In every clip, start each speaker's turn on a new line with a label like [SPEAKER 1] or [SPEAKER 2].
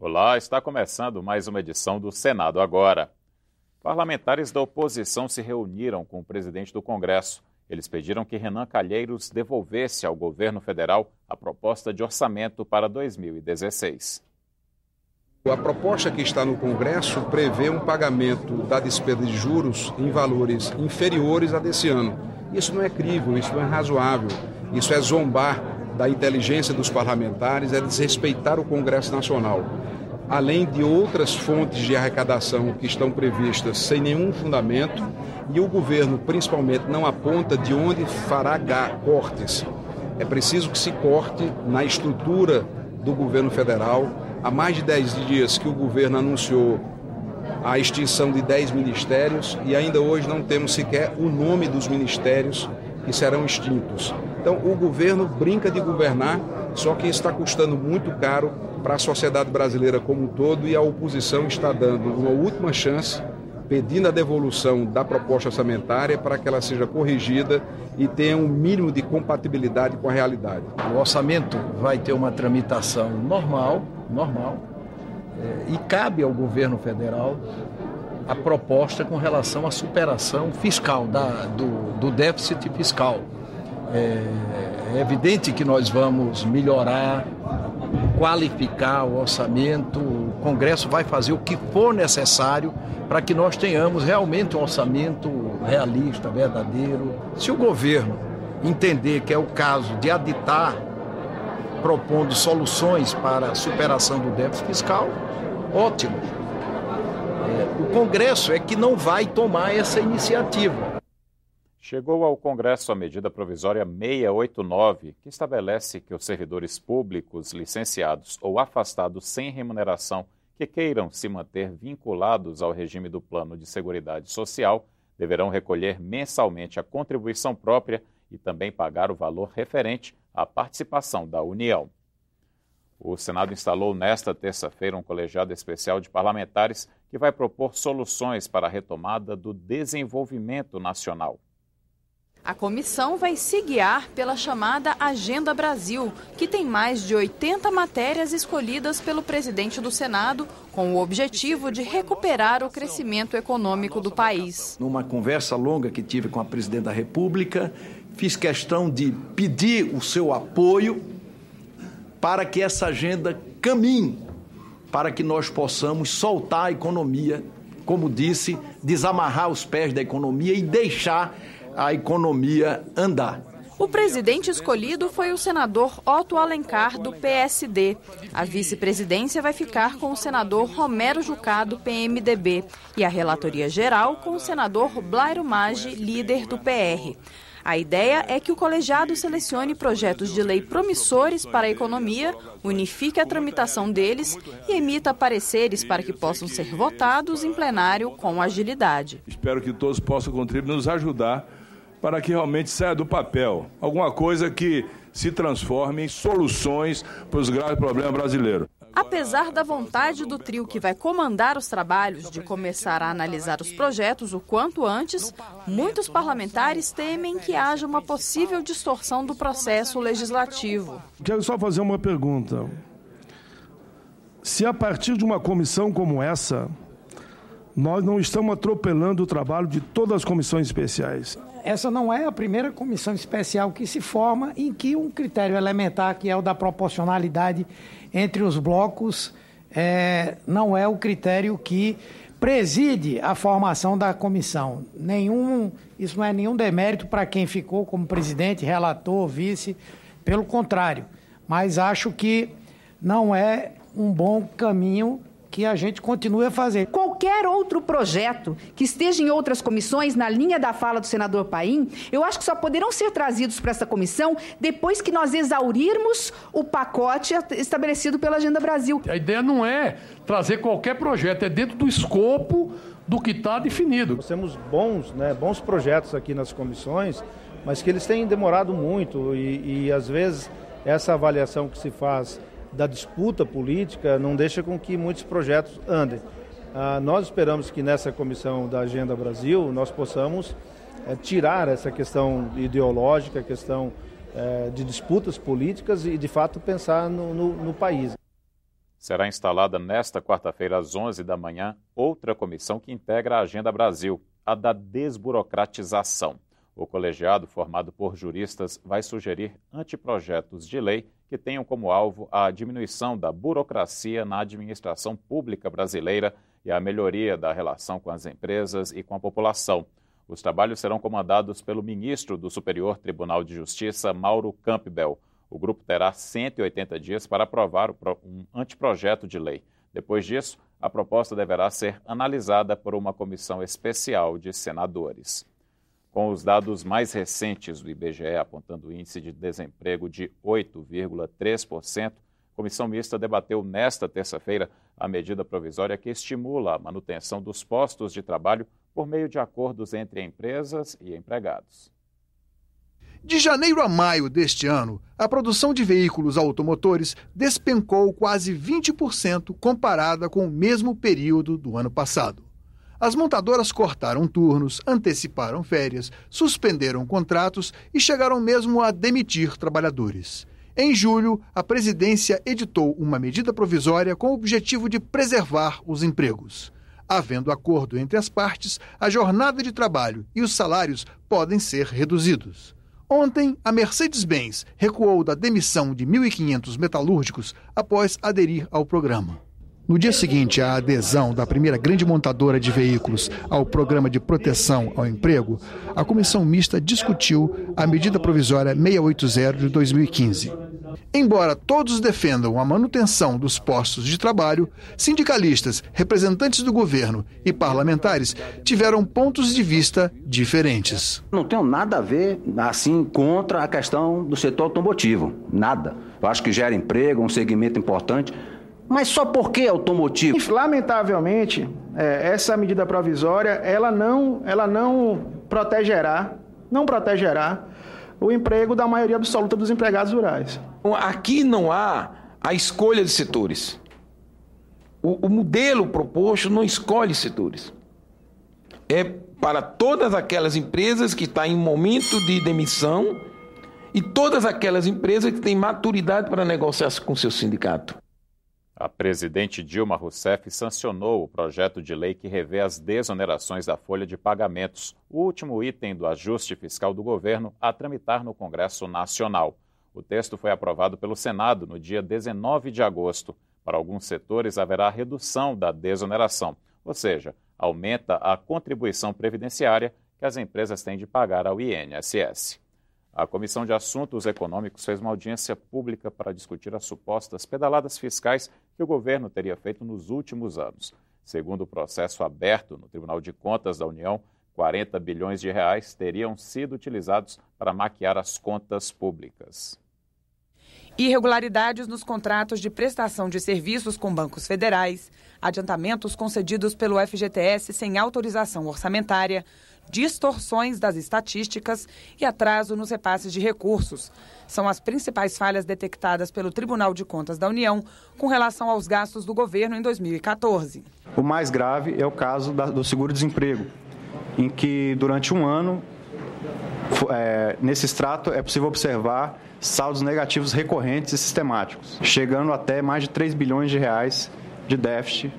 [SPEAKER 1] Olá, está começando mais uma edição do Senado Agora. Parlamentares da oposição se reuniram com o presidente do Congresso. Eles pediram que Renan Calheiros devolvesse ao governo federal a proposta de orçamento para 2016.
[SPEAKER 2] A proposta que está no Congresso prevê um pagamento da despesa de juros em valores inferiores a desse ano. Isso não é crível, isso não é razoável, isso é zombar da inteligência dos parlamentares, é desrespeitar o Congresso Nacional. Além de outras fontes de arrecadação que estão previstas sem nenhum fundamento, e o governo principalmente não aponta de onde fará cortes. É preciso que se corte na estrutura do governo federal. Há mais de 10 dias que o governo anunciou a extinção de 10 ministérios e ainda hoje não temos sequer o nome dos ministérios que serão extintos. Então o governo brinca de governar, só que está custando muito caro para a sociedade brasileira como um todo, e a oposição está dando uma última chance, pedindo a devolução da proposta orçamentária para que ela seja corrigida e tenha um mínimo de compatibilidade com a realidade.
[SPEAKER 3] O orçamento vai ter uma tramitação normal, e cabe ao governo federal a proposta com relação à superação fiscal, do déficit fiscal. É evidente que nós vamos melhorar, qualificar o orçamento, o Congresso vai fazer o que for necessário para que nós tenhamos realmente um orçamento realista, verdadeiro. Se o governo entender que é o caso de aditar, propondo soluções para a superação do déficit fiscal, ótimo. O Congresso é que não vai tomar essa iniciativa.
[SPEAKER 1] Chegou ao Congresso a medida provisória 689, que estabelece que os servidores públicos licenciados ou afastados sem remuneração que queiram se manter vinculados ao regime do Plano de Seguridade Social deverão recolher mensalmente a contribuição própria e também pagar o valor referente à participação da União. O Senado instalou nesta terça-feira um colegiado especial de parlamentares que vai propor soluções para a retomada do desenvolvimento nacional.
[SPEAKER 4] A comissão vai se guiar pela chamada Agenda Brasil, que tem mais de 80 matérias escolhidas pelo presidente do Senado, com o objetivo de recuperar o crescimento econômico do país.
[SPEAKER 3] Numa conversa longa que tive com a presidente da República, fiz questão de pedir o seu apoio para que essa agenda caminhe, para que nós possamos soltar a economia, como disse, desamarrar os pés da economia e deixar a economia andar.
[SPEAKER 4] O presidente escolhido foi o senador Otto Alencar, do PSD. A vice-presidência vai ficar com o senador Romero Jucá, do PMDB, e a relatoria geral com o senador Blairo Maggi, líder do PR. A ideia é que o colegiado selecione projetos de lei promissores para a economia, unifique a tramitação deles e emita pareceres para que possam ser votados em plenário com agilidade.
[SPEAKER 5] Espero que todos possam contribuir, nos ajudar para que realmente saia do papel alguma coisa que se transforme em soluções para os graves problemas brasileiros.
[SPEAKER 4] Apesar da vontade do trio que vai comandar os trabalhos de começar a analisar os projetos o quanto antes, muitos parlamentares temem que haja uma possível distorção do processo legislativo.
[SPEAKER 6] Quero só fazer uma pergunta. Se a partir de uma comissão como essa, nós não estamos atropelando o trabalho de todas as comissões especiais?
[SPEAKER 7] Essa não é a primeira comissão especial que se forma em que um critério elementar, que é o da proporcionalidade entre os blocos, não é o critério que preside a formação da comissão. Isso não é nenhum demérito para quem ficou como presidente, relator, vice, pelo contrário. Mas acho que não é um bom caminho que a gente continue a fazer.
[SPEAKER 8] Qualquer outro projeto que esteja em outras comissões, na linha da fala do senador Paim, eu acho que só poderão ser trazidos para essa comissão depois que nós exaurirmos o pacote estabelecido pela Agenda Brasil.
[SPEAKER 9] A ideia não é trazer qualquer projeto, é dentro do escopo do que está definido.
[SPEAKER 10] Nós temos bons projetos aqui nas comissões, mas que eles têm demorado muito e às vezes essa avaliação que se faz da disputa política não deixa com que muitos projetos andem. Nós esperamos que nessa comissão da Agenda Brasil nós possamos tirar essa questão ideológica, a questão de disputas políticas e, de fato, pensar no país.
[SPEAKER 1] Será instalada nesta quarta-feira, às 11 da manhã, outra comissão que integra a Agenda Brasil, a da desburocratização. O colegiado, formado por juristas, vai sugerir anteprojetos de lei que tenham como alvo a diminuição da burocracia na administração pública brasileira e a melhoria da relação com as empresas e com a população. Os trabalhos serão comandados pelo ministro do Superior Tribunal de Justiça, Mauro Campbell. O grupo terá 180 dias para aprovar um anteprojeto de lei. Depois disso, a proposta deverá ser analisada por uma comissão especial de senadores. Com os dados mais recentes do IBGE apontando o índice de desemprego de 8,3%, a comissão mista debateu nesta terça-feira a medida provisória que estimula a manutenção dos postos de trabalho por meio de acordos entre empresas e empregados.
[SPEAKER 11] De janeiro a maio deste ano, a produção de veículos automotores despencou quase 20% comparada com o mesmo período do ano passado. As montadoras cortaram turnos, anteciparam férias, suspenderam contratos e chegaram mesmo a demitir trabalhadores. Em julho, a presidência editou uma medida provisória com o objetivo de preservar os empregos. Havendo acordo entre as partes, a jornada de trabalho e os salários podem ser reduzidos. Ontem, a Mercedes-Benz recuou da demissão de 1.500 metalúrgicos após aderir ao programa. No dia seguinte à adesão da primeira grande montadora de veículos ao Programa de Proteção ao Emprego, a comissão mista discutiu a medida provisória 680 de 2015. Embora todos defendam a manutenção dos postos de trabalho, sindicalistas, representantes do governo e parlamentares tiveram pontos de vista diferentes.
[SPEAKER 12] Não tenho nada a ver, assim, contra a questão do setor automotivo. Nada. Eu acho que gera emprego, um segmento importante. Mas só por que automotivo?
[SPEAKER 13] Lamentavelmente, essa medida provisória, ela não protegerá o emprego da maioria absoluta dos empregados rurais.
[SPEAKER 14] Aqui não há a escolha de setores. O modelo proposto não escolhe setores. É para todas aquelas empresas que estão em momento de demissão e todas aquelas empresas que têm maturidade para negociar com seu sindicato.
[SPEAKER 1] A presidente Dilma Rousseff sancionou o projeto de lei que revê as desonerações da folha de pagamentos, o último item do ajuste fiscal do governo a tramitar no Congresso Nacional. O texto foi aprovado pelo Senado no dia 19 de agosto. Para alguns setores haverá redução da desoneração, ou seja, aumenta a contribuição previdenciária que as empresas têm de pagar ao INSS. A Comissão de Assuntos Econômicos fez uma audiência pública para discutir as supostas pedaladas fiscais que o governo teria feito nos últimos anos. Segundo o processo aberto no Tribunal de Contas da União, 40 bilhões de reais teriam sido utilizados para maquiar as contas públicas.
[SPEAKER 15] Irregularidades nos contratos de prestação de serviços com bancos federais, adiantamentos concedidos pelo FGTS sem autorização orçamentária, distorções das estatísticas e atraso nos repasses de recursos. São as principais falhas detectadas pelo Tribunal de Contas da União com relação aos gastos do governo em 2014.
[SPEAKER 10] O mais grave é o caso do seguro-desemprego, em que durante um ano, nesse extrato, é possível observar saldos negativos recorrentes e sistemáticos, chegando até mais de 3 bilhões de reais de déficit.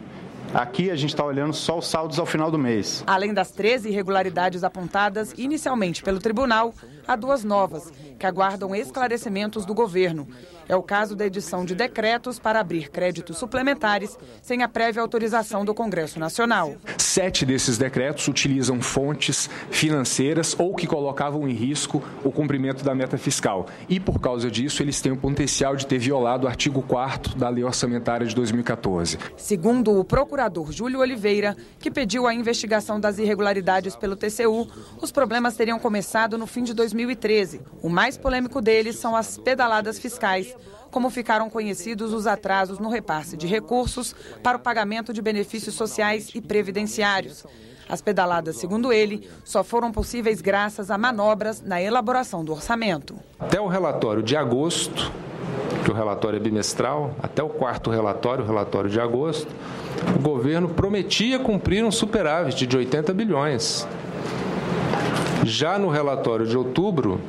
[SPEAKER 10] Aqui a gente está olhando só os saldos ao final do mês.
[SPEAKER 15] Além das 13 irregularidades apontadas inicialmente pelo tribunal, há 2 novas, que aguardam esclarecimentos do governo. É o caso da edição de decretos para abrir créditos suplementares sem a prévia autorização do Congresso Nacional.
[SPEAKER 16] 7 desses decretos utilizam fontes financeiras ou que colocavam em risco o cumprimento da meta fiscal. E, por causa disso, eles têm o potencial de ter violado o artigo 4º da Lei Orçamentária de 2014.
[SPEAKER 15] Segundo o procurador Júlio Oliveira, que pediu a investigação das irregularidades pelo TCU, os problemas teriam começado no fim de 2013. O mais polêmico deles são as pedaladas fiscais, como ficaram conhecidos os atrasos no repasse de recursos para o pagamento de benefícios sociais e previdenciários. As pedaladas, segundo ele, só foram possíveis graças a manobras na elaboração do orçamento.
[SPEAKER 16] Até o relatório de agosto, que o relatório é bimestral, até o 4º relatório, o relatório de agosto, o governo prometia cumprir um superávit de 80 bilhões. Já no relatório de outubro,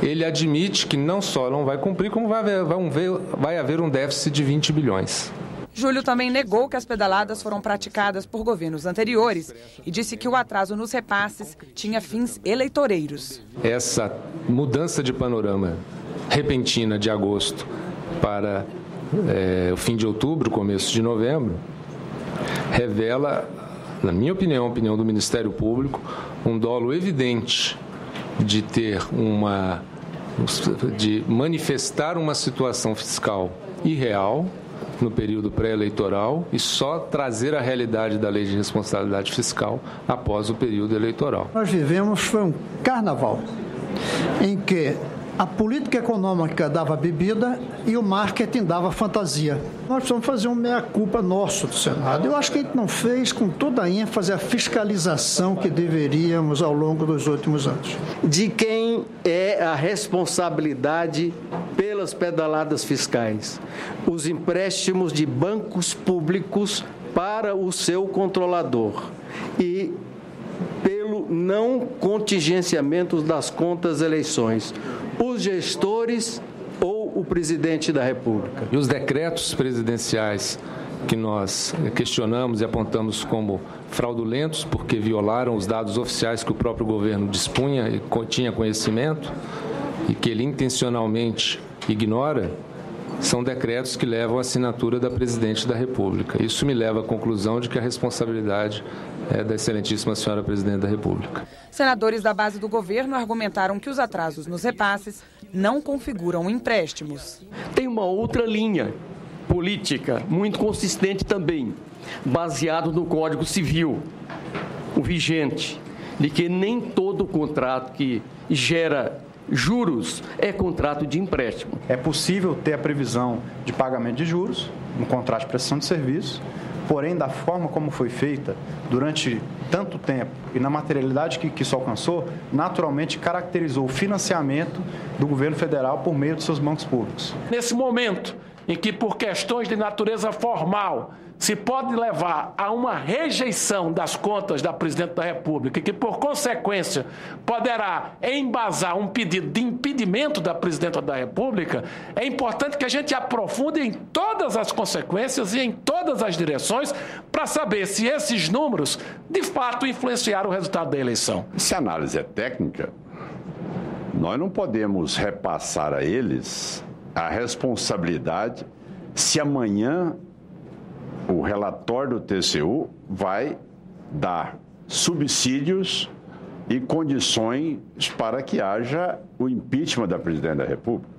[SPEAKER 16] ele admite que não só não vai cumprir, como vai haver um déficit de 20 bilhões.
[SPEAKER 15] Júlio também negou que as pedaladas foram praticadas por governos anteriores e disse que o atraso nos repasses tinha fins eleitoreiros.
[SPEAKER 16] Essa mudança de panorama repentina de agosto para o fim de outubro, começo de novembro, revela, na minha opinião, a opinião do Ministério Público, um dolo evidente de manifestar uma situação fiscal irreal no período pré-eleitoral e só trazer a realidade da lei de responsabilidade fiscal após o período eleitoral.
[SPEAKER 17] Nós vivemos foi um carnaval em que a política econômica dava bebida e o marketing dava fantasia. Nós precisamos fazer um meia-culpa nosso do Senado. Eu acho que a gente não fez com toda a ênfase a fiscalização que deveríamos ao longo dos últimos anos.
[SPEAKER 18] De quem é a responsabilidade pelas pedaladas fiscais? Os empréstimos de bancos públicos para o seu controlador e pelo não contingenciamento das contas eleições. Os gestores ou o presidente da República.
[SPEAKER 16] E os decretos presidenciais que nós questionamos e apontamos como fraudulentos, porque violaram os dados oficiais que o próprio governo dispunha e tinha conhecimento, e que ele intencionalmente ignora, são decretos que levam a assinatura da Presidente da República. Isso me leva à conclusão de que a responsabilidade é da excelentíssima senhora Presidente da República.
[SPEAKER 15] Senadores da base do governo argumentaram que os atrasos nos repasses não configuram empréstimos.
[SPEAKER 18] Tem uma outra linha política muito consistente também, baseado no Código Civil, o vigente, de que nem todo contrato que gera juros é contrato de empréstimo.
[SPEAKER 19] É possível ter a previsão de pagamento de juros no contrato de prestação de serviço, porém, da forma como foi feita durante tanto tempo e na materialidade que isso alcançou, naturalmente caracterizou o financiamento do governo federal por meio dos seus bancos públicos.
[SPEAKER 20] Nesse momento em que, por questões de natureza formal, se pode levar a uma rejeição das contas da Presidente da República, que, por consequência, poderá embasar um pedido de impedimento da Presidenta da República, é importante que a gente aprofunde em todas as consequências e em todas as direções para saber se esses números, de fato, influenciaram o resultado da eleição.
[SPEAKER 21] Se a análise é técnica, nós não podemos repassar a eles a responsabilidade se amanhã o relatório do TCU vai dar subsídios e condições para que haja o impeachment da Presidente da República.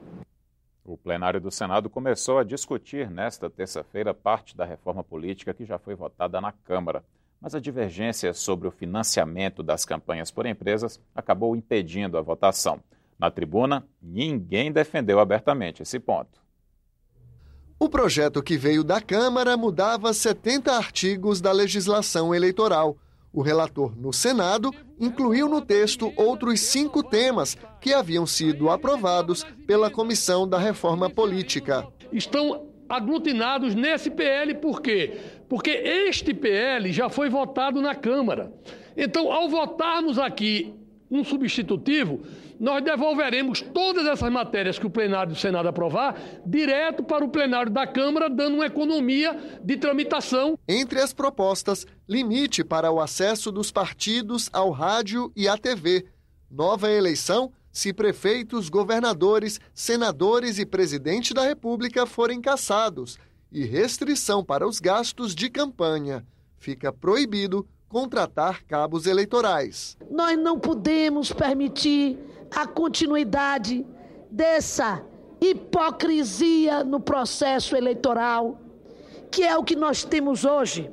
[SPEAKER 1] O plenário do Senado começou a discutir nesta terça-feira parte da reforma política que já foi votada na Câmara. Mas a divergência sobre o financiamento das campanhas por empresas acabou impedindo a votação. Na tribuna, ninguém defendeu abertamente esse ponto.
[SPEAKER 22] O projeto que veio da Câmara mudava 70 artigos da legislação eleitoral. O relator no Senado incluiu no texto outros 5 temas que haviam sido aprovados pela Comissão da Reforma Política.
[SPEAKER 9] Estão aglutinados nesse PL por quê? Porque este PL já foi votado na Câmara. Então, ao votarmos aqui um substitutivo, nós devolveremos todas essas matérias que o plenário do Senado aprovar direto para o plenário da Câmara, dando uma economia de tramitação.
[SPEAKER 22] Entre as propostas, limite para o acesso dos partidos ao rádio e à TV. Nova eleição se prefeitos, governadores, senadores e presidente da República forem cassados. E restrição para os gastos de campanha. Fica proibido contratar cabos eleitorais.
[SPEAKER 23] Nós não podemos permitir a continuidade dessa hipocrisia no processo eleitoral, que é o que nós temos hoje.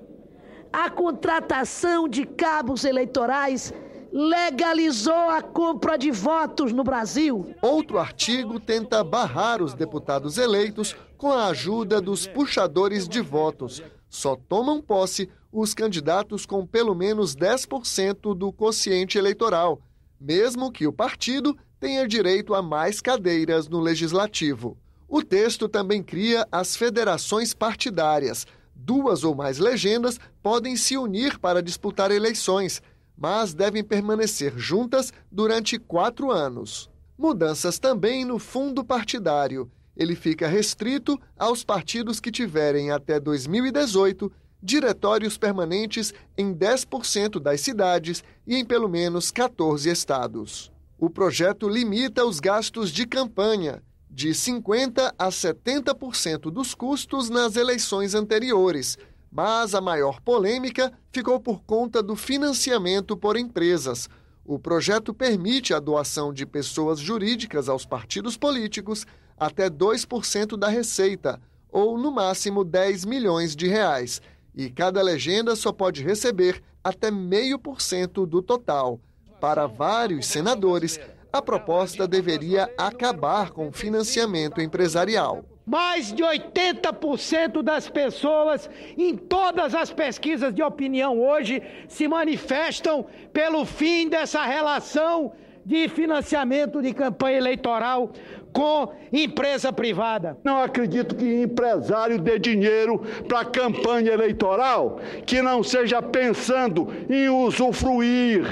[SPEAKER 23] A contratação de cabos eleitorais legalizou a compra de votos no Brasil.
[SPEAKER 22] Outro artigo tenta barrar os deputados eleitos com a ajuda dos puxadores de votos. Só tomam posse os candidatos com pelo menos 10% do quociente eleitoral, mesmo que o partido tenha direito a mais cadeiras no Legislativo. O texto também cria as federações partidárias. 2 ou mais legendas podem se unir para disputar eleições, mas devem permanecer juntas durante 4 anos. Mudanças também no fundo partidário. ele fica restrito aos partidos que tiverem até 2018 diretórios permanentes em 10% das cidades e em pelo menos 14 estados. O projeto limita os gastos de campanha de 50% a 70% dos custos nas eleições anteriores, mas a maior polêmica ficou por conta do financiamento por empresas. O projeto permite a doação de pessoas jurídicas aos partidos políticos até 2% da receita, ou no máximo 10 milhões de reais, e cada legenda só pode receber até 0,5% do total. Para vários senadores, a proposta deveria acabar com o financiamento empresarial.
[SPEAKER 7] Mais de 80% das pessoas em todas as pesquisas de opinião hoje se manifestam pelo fim dessa relação de financiamento de campanha eleitoral com empresa privada.
[SPEAKER 2] Não acredito que empresário dê dinheiro para campanha eleitoral que não seja pensando em usufruir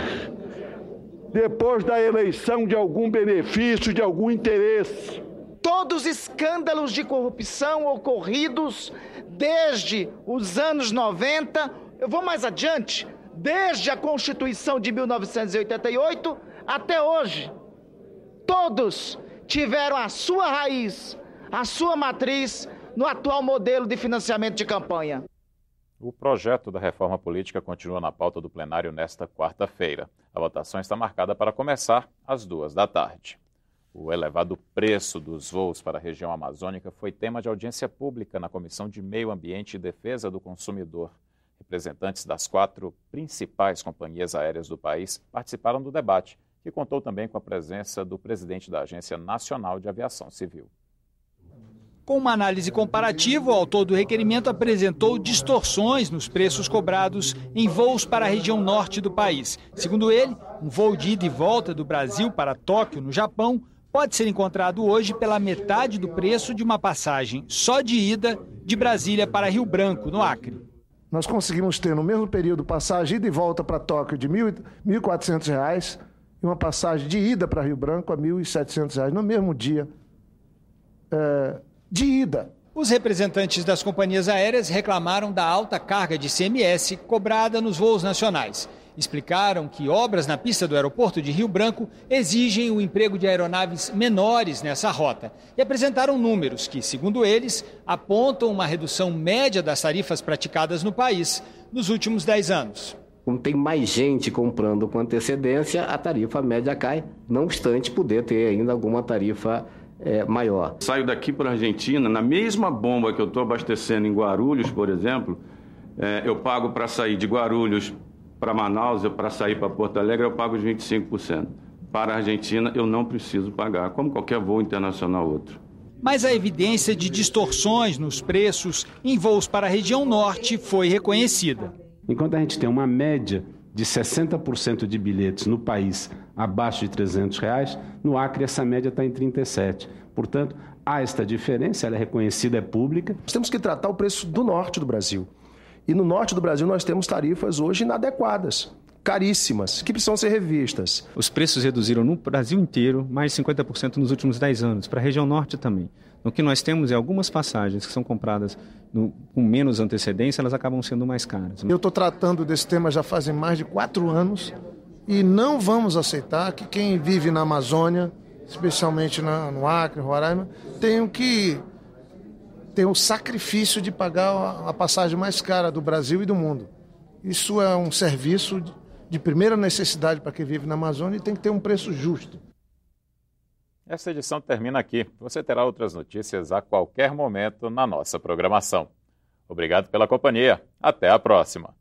[SPEAKER 2] depois da eleição de algum benefício, de algum interesse.
[SPEAKER 3] Todos os escândalos de corrupção ocorridos desde os anos 90, eu vou mais adiante, desde a Constituição de 1988 até hoje, todos tiveram a sua raiz, a sua matriz no atual modelo de financiamento de campanha.
[SPEAKER 1] O projeto da reforma política continua na pauta do plenário nesta quarta-feira. A votação está marcada para começar às 14h. O elevado preço dos voos para a região amazônica foi tema de audiência pública na Comissão de Meio Ambiente e Defesa do Consumidor. Representantes das 4 principais companhias aéreas do país participaram do debate, que contou também com a presença do presidente da Agência Nacional de Aviação Civil.
[SPEAKER 5] Com uma análise comparativa, o autor do requerimento apresentou distorções nos preços cobrados em voos para a região norte do país. Segundo ele, um voo de ida e volta do Brasil para Tóquio, no Japão, pode ser encontrado hoje pela metade do preço de uma passagem só de ida de Brasília para Rio Branco, no Acre.
[SPEAKER 6] Nós conseguimos ter no mesmo período passagem de ida e volta para Tóquio de R$ 1.400 e uma passagem de ida para Rio Branco a R$ 1.700 no mesmo dia de ida.
[SPEAKER 5] Os representantes das companhias aéreas reclamaram da alta carga de ICMS cobrada nos voos nacionais. Explicaram que obras na pista do aeroporto de Rio Branco exigem o emprego de aeronaves menores nessa rota. E apresentaram números que, segundo eles, apontam uma redução média das tarifas praticadas no país nos últimos 10 anos.
[SPEAKER 24] Como tem mais gente comprando com antecedência, a tarifa média cai, não obstante poder ter ainda alguma tarifa maior.
[SPEAKER 25] Saio daqui para a Argentina, na mesma bomba que eu estou abastecendo em Guarulhos, por exemplo, eu pago para sair de Guarulhos para Manaus, para sair para Porto Alegre, eu pago os 25%. Para a Argentina, eu não preciso pagar, como qualquer voo internacional outro.
[SPEAKER 5] Mas a evidência de distorções nos preços em voos para a região norte foi reconhecida.
[SPEAKER 26] Enquanto a gente tem uma média de 60% de bilhetes no país abaixo de R$ 300, no Acre essa média está em 37%. Portanto, há esta diferença, ela é reconhecida, é pública.
[SPEAKER 6] Nós temos que tratar o preço do norte do Brasil. E no norte do Brasil nós temos tarifas hoje inadequadas, caríssimas, que precisam ser revistas.
[SPEAKER 27] Os preços reduziram no Brasil inteiro mais de 50% nos últimos 10 anos, para a região norte também. O que nós temos é algumas passagens que são compradas com menos antecedência, elas acabam sendo mais caras.
[SPEAKER 6] Eu estou tratando desse tema já fazem mais de 4 anos e não vamos aceitar que quem vive na Amazônia, especialmente no Acre, Roraima, tenham que ter o sacrifício de pagar a passagem mais cara do Brasil e do mundo. Isso é um serviço de primeira necessidade para quem vive na Amazônia e tem que ter um preço justo.
[SPEAKER 1] Esta edição termina aqui. Você terá outras notícias a qualquer momento na nossa programação. Obrigado pela companhia. Até a próxima.